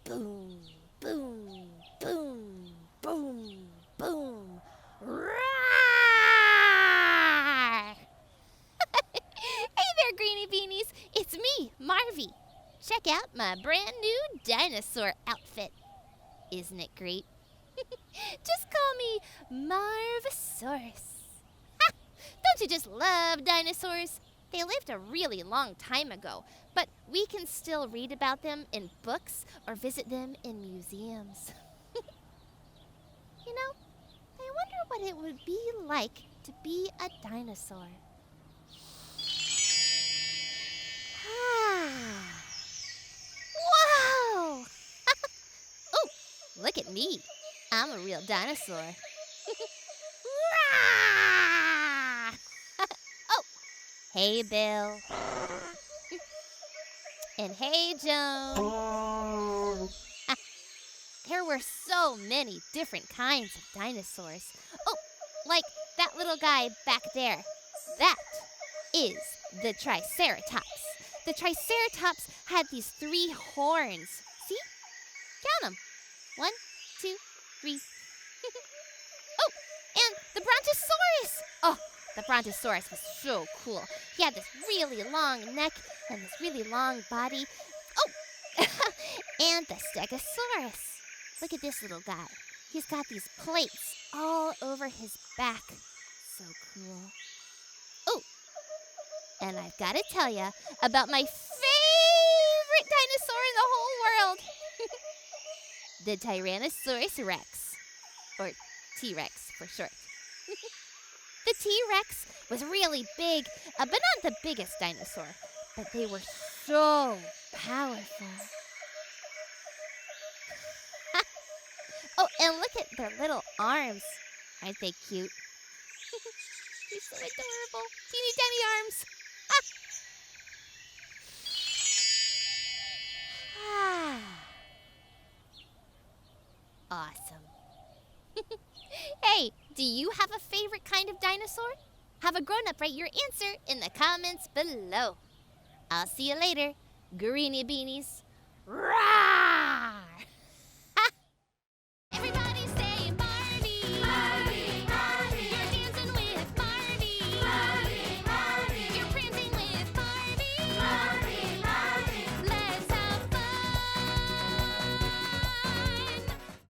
Boom, boom, boom, boom, boom. Roar! Hey there, Greenie Beanies. It's me, Marvy. Check out my brand new dinosaur outfit. Isn't it great? Just call me Marvosaurus. Ha! Don't you just love dinosaurs? They lived a really long time ago, but we can still read about them in books or visit them in museums. You know, I wonder what it would be like to be a dinosaur. Whoa! Oh, look at me. I'm a real dinosaur. Oh, hey, Bill. And hey, Joan. There were so many different kinds of dinosaurs. Oh, like that little guy back there. That is the Triceratops. The Triceratops had these 3 horns. See? Count them. 1, 2, 3. Oh, and the Brontosaurus. Oh, the Brontosaurus was so cool. He had this really long neck and this really long body. Oh, and the Stegosaurus. Look at this little guy. He's got these plates all over his back. So cool. Oh, and I've got to tell you about my favorite dinosaur in the whole world. The Tyrannosaurus Rex, or T-Rex for short. The T-Rex was really big, but not the biggest dinosaur. But they were so powerful. Oh, and look at their little arms. Aren't they cute? They're so adorable. Teeny tiny arms. Awesome. Hey, do you have a favorite kind of dinosaur? Have a grown-up write your answer in the comments below. I'll see you later, Greenie Beanies. Rah!